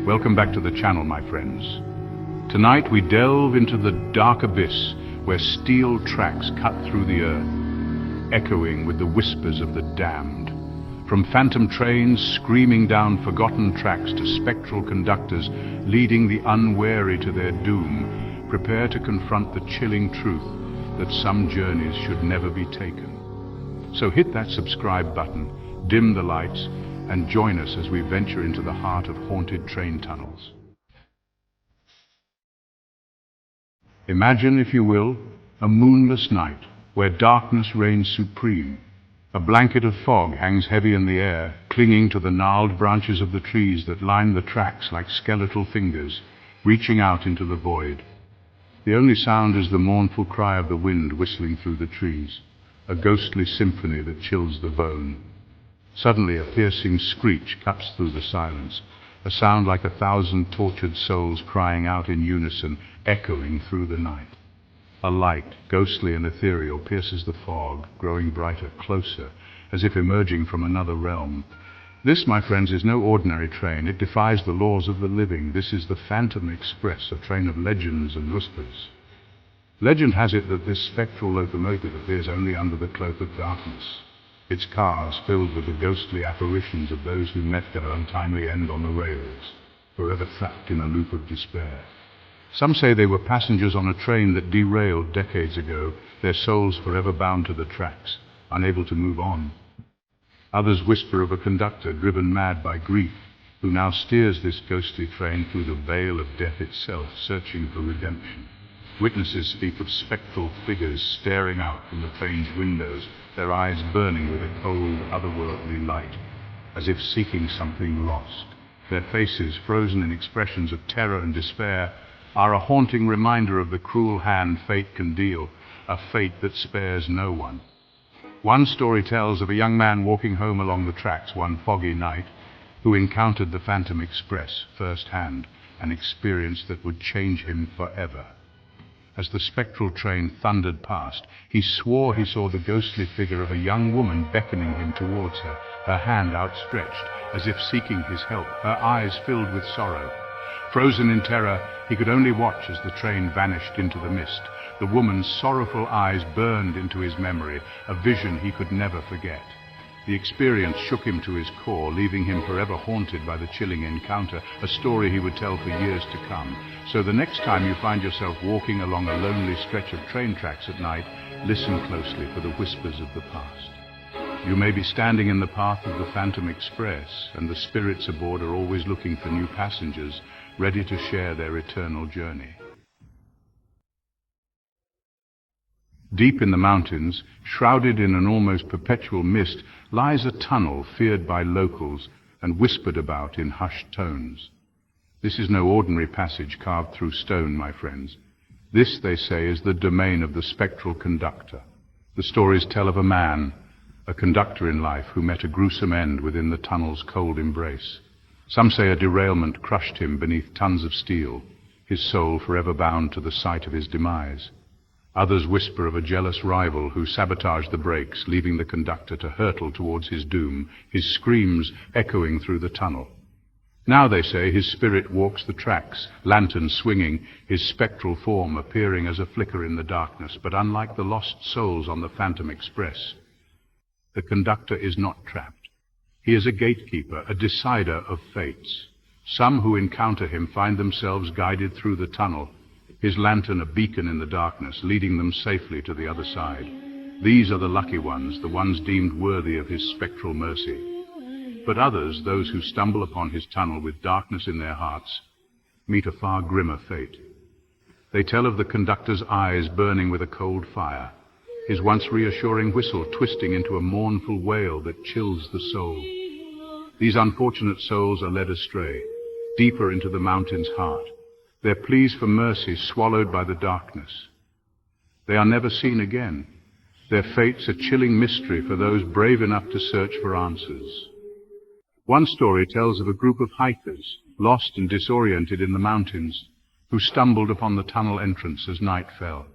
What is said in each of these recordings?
Welcome back to the channel, my friends. Tonight we delve into the dark abyss where steel tracks cut through the earth, echoing with the whispers of the damned. From phantom trains screaming down forgotten tracks to spectral conductors leading the unwary to their doom, prepare to confront the chilling truth that some journeys should never be taken. So hit that subscribe button, dim the lights, and join us as we venture into the heart of haunted train tunnels. Imagine, if you will, a moonless night where darkness reigns supreme. A blanket of fog hangs heavy in the air, clinging to the gnarled branches of the trees that line the tracks like skeletal fingers, reaching out into the void. The only sound is the mournful cry of the wind whistling through the trees, a ghostly symphony that chills the bone. Suddenly a piercing screech cuts through the silence, a sound like 1,000 tortured souls crying out in unison, echoing through the night. A light, ghostly and ethereal, pierces the fog, growing brighter, closer, as if emerging from another realm. This, my friends, is no ordinary train. It defies the laws of the living. This is the Phantom Express, a train of legends and whispers. Legend has it that this spectral locomotive appears only under the cloak of darkness, its cars filled with the ghostly apparitions of those who met their untimely end on the rails, forever trapped in a loop of despair. Some say they were passengers on a train that derailed decades ago, their souls forever bound to the tracks, unable to move on. Others whisper of a conductor driven mad by grief, who now steers this ghostly train through the veil of death itself, searching for redemption. Witnesses speak of spectral figures staring out from the train's windows, their eyes burning with a cold, otherworldly light, as if seeking something lost. Their faces, frozen in expressions of terror and despair, are a haunting reminder of the cruel hand fate can deal, a fate that spares no one. One story tells of a young man walking home along the tracks one foggy night, who encountered the Phantom Express firsthand, an experience that would change him forever. As the spectral train thundered past, he swore he saw the ghostly figure of a young woman beckoning him towards her, her hand outstretched, as if seeking his help, her eyes filled with sorrow. Frozen in terror, he could only watch as the train vanished into the mist. The woman's sorrowful eyes burned into his memory, a vision he could never forget. The experience shook him to his core, leaving him forever haunted by the chilling encounter, a story he would tell for years to come. So the next time you find yourself walking along a lonely stretch of train tracks at night, listen closely for the whispers of the past. You may be standing in the path of the Phantom Express, and the spirits aboard are always looking for new passengers, ready to share their eternal journey. Deep in the mountains, shrouded in an almost perpetual mist, lies a tunnel feared by locals and whispered about in hushed tones. This is no ordinary passage carved through stone, my friends. This, they say, is the domain of the Spectral Conductor. The stories tell of a man, a conductor in life, who met a gruesome end within the tunnel's cold embrace. Some say a derailment crushed him beneath tons of steel, his soul forever bound to the site of his demise. Others whisper of a jealous rival who sabotaged the brakes, leaving the conductor to hurtle towards his doom, his screams echoing through the tunnel. Now, they say, his spirit walks the tracks, lantern swinging, his spectral form appearing as a flicker in the darkness. But unlike the lost souls on the Phantom Express, the conductor is not trapped. He is a gatekeeper, a decider of fates. Some who encounter him find themselves guided through the tunnel, his lantern a beacon in the darkness, leading them safely to the other side. These are the lucky ones, the ones deemed worthy of his spectral mercy. But others, those who stumble upon his tunnel with darkness in their hearts, meet a far grimmer fate. They tell of the conductor's eyes burning with a cold fire, his once reassuring whistle twisting into a mournful wail that chills the soul. These unfortunate souls are led astray, deeper into the mountain's heart, their pleas for mercy swallowed by the darkness. They are never seen again, their fates a chilling mystery for those brave enough to search for answers. One story tells of a group of hikers, lost and disoriented in the mountains, who stumbled upon the tunnel entrance as night fell.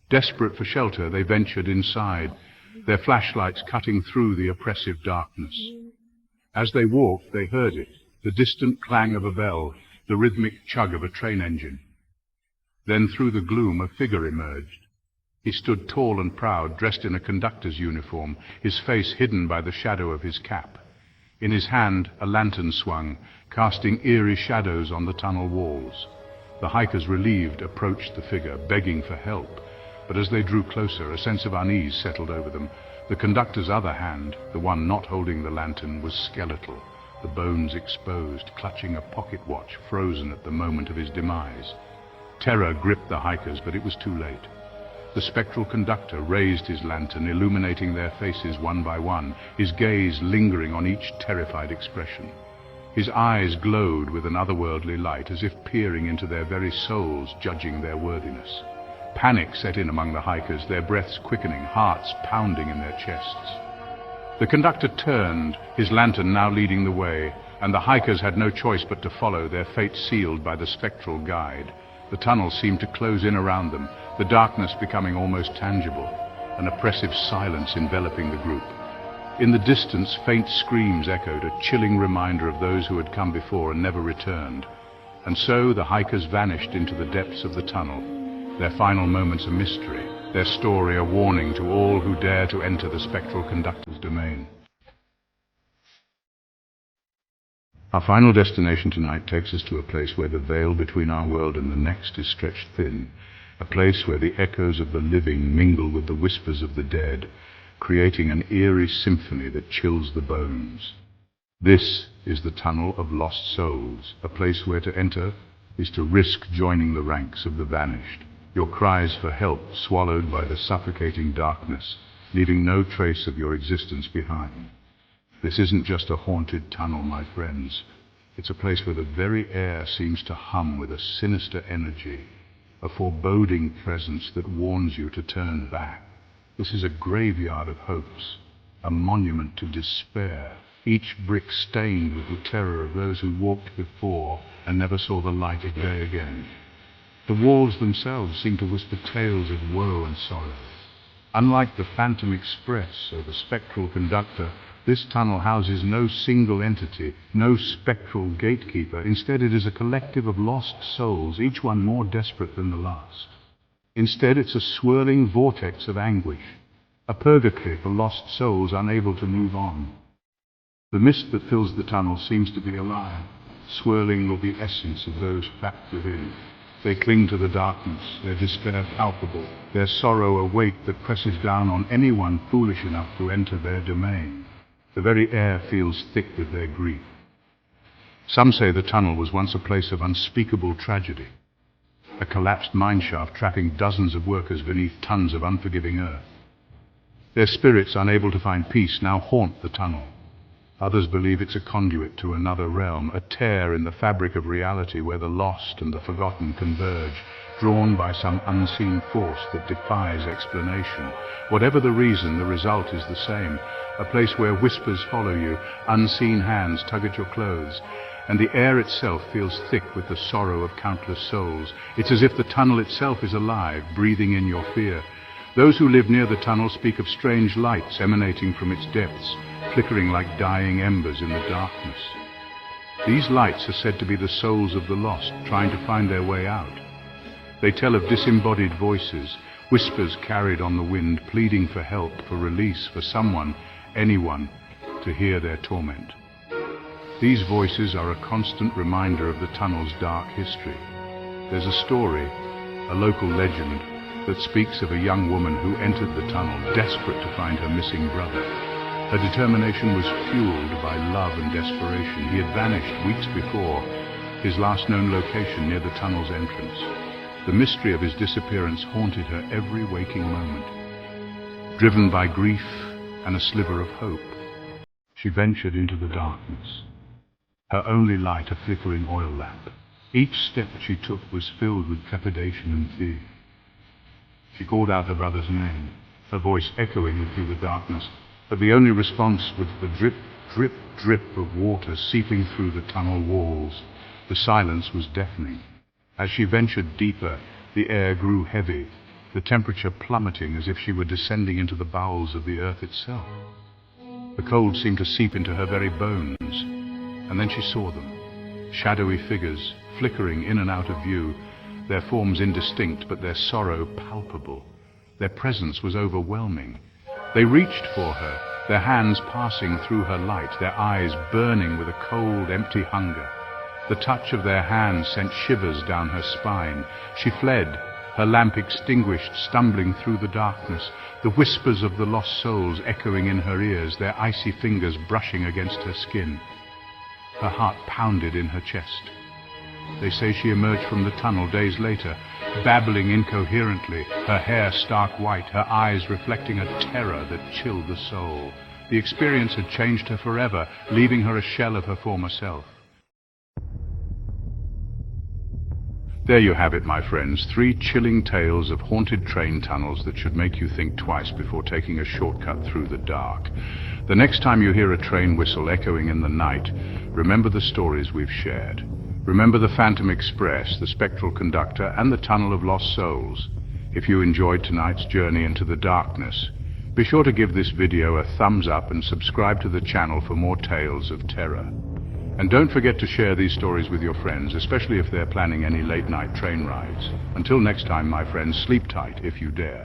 Desperate for shelter, they ventured inside, their flashlights cutting through the oppressive darkness. As they walked, they heard it, the distant clang of a bell, the rhythmic chug of a train engine. Then through the gloom a figure emerged. He stood tall and proud, dressed in a conductor's uniform, his face hidden by the shadow of his cap. In his hand a lantern swung, casting eerie shadows on the tunnel walls. The hikers, relieved, approached the figure, begging for help. But as they drew closer, a sense of unease settled over them. The conductor's other hand, the one not holding the lantern, was skeletal, the bones exposed, clutching a pocket watch frozen at the moment of his demise. Terror gripped the hikers, but it was too late. The spectral conductor raised his lantern, illuminating their faces one by one, his gaze lingering on each terrified expression. His eyes glowed with an otherworldly light, as if peering into their very souls, judging their worthiness. Panic set in among the hikers, their breaths quickening, hearts pounding in their chests. The conductor turned, his lantern now leading the way, and the hikers had no choice but to follow, their fate sealed by the spectral guide. The tunnel seemed to close in around them, the darkness becoming almost tangible, an oppressive silence enveloping the group. In the distance, faint screams echoed, a chilling reminder of those who had come before and never returned. And so the hikers vanished into the depths of the tunnel, their final moments a mystery, their story a warning to all who dare to enter the spectral conductor's domain. Our final destination tonight takes us to a place where the veil between our world and the next is stretched thin, a place where the echoes of the living mingle with the whispers of the dead, creating an eerie symphony that chills the bones. This is the Tunnel of Lost Souls, a place where to enter is to risk joining the ranks of the vanished, your cries for help swallowed by the suffocating darkness, leaving no trace of your existence behind. This isn't just a haunted tunnel, my friends. It's a place where the very air seems to hum with a sinister energy, a foreboding presence that warns you to turn back. This is a graveyard of hopes, a monument to despair, each brick stained with the terror of those who walked before and never saw the light of day again. The walls themselves seem to whisper tales of woe and sorrow. Unlike the Phantom Express or the Spectral Conductor, this tunnel houses no single entity, no spectral gatekeeper. Instead, it is a collective of lost souls, each one more desperate than the last. Instead, it's a swirling vortex of anguish, a purgatory for lost souls unable to move on. The mist that fills the tunnel seems to be alive, swirling with the essence of those trapped within. They cling to the darkness, their despair palpable, their sorrow a weight that presses down on anyone foolish enough to enter their domain. The very air feels thick with their grief. Some say the tunnel was once a place of unspeakable tragedy, a collapsed mineshaft trapping dozens of workers beneath tons of unforgiving earth. Their spirits, unable to find peace, now haunt the tunnel. Others believe it's a conduit to another realm, a tear in the fabric of reality where the lost and the forgotten converge, drawn by some unseen force that defies explanation. Whatever the reason, the result is the same, a place where whispers follow you, unseen hands tug at your clothes, and the air itself feels thick with the sorrow of countless souls. It's as if the tunnel itself is alive, breathing in your fear. Those who live near the tunnel speak of strange lights emanating from its depths, flickering like dying embers in the darkness. These lights are said to be the souls of the lost, trying to find their way out. They tell of disembodied voices, whispers carried on the wind, pleading for help, for release, for someone, anyone, to hear their torment. These voices are a constant reminder of the tunnel's dark history. There's a story, a local legend, that speaks of a young woman who entered the tunnel, desperate to find her missing brother. Her determination was fueled by love and desperation. He had vanished weeks before, his last known location near the tunnel's entrance. The mystery of his disappearance haunted her every waking moment. Driven by grief and a sliver of hope, she ventured into the darkness, her only light a flickering oil lamp. Each step she took was filled with trepidation and fear. She called out her brother's name, her voice echoing through the darkness, but the only response was the drip, drip, drip of water seeping through the tunnel walls. The silence was deafening. As she ventured deeper, the air grew heavy, the temperature plummeting as if she were descending into the bowels of the earth itself. The cold seemed to seep into her very bones. And then she saw them. Shadowy figures, flickering in and out of view, their forms indistinct, but their sorrow palpable. Their presence was overwhelming. They reached for her, their hands passing through her light, their eyes burning with a cold, empty hunger. The touch of their hands sent shivers down her spine. She fled, her lamp extinguished, stumbling through the darkness, the whispers of the lost souls echoing in her ears, their icy fingers brushing against her skin. Her heart pounded in her chest. They say she emerged from the tunnel days later, babbling incoherently, her hair stark white, her eyes reflecting a terror that chilled the soul. The experience had changed her forever, leaving her a shell of her former self. There you have it, my friends, 3 chilling tales of haunted train tunnels that should make you think twice before taking a shortcut through the dark. The next time you hear a train whistle echoing in the night, remember the stories we've shared. Remember the Phantom Express, the Spectral Conductor, and the Tunnel of Lost Souls. If you enjoyed tonight's journey into the darkness, be sure to give this video a thumbs up and subscribe to the channel for more tales of terror. And don't forget to share these stories with your friends, especially if they're planning any late-night train rides. Until next time, my friends, sleep tight if you dare.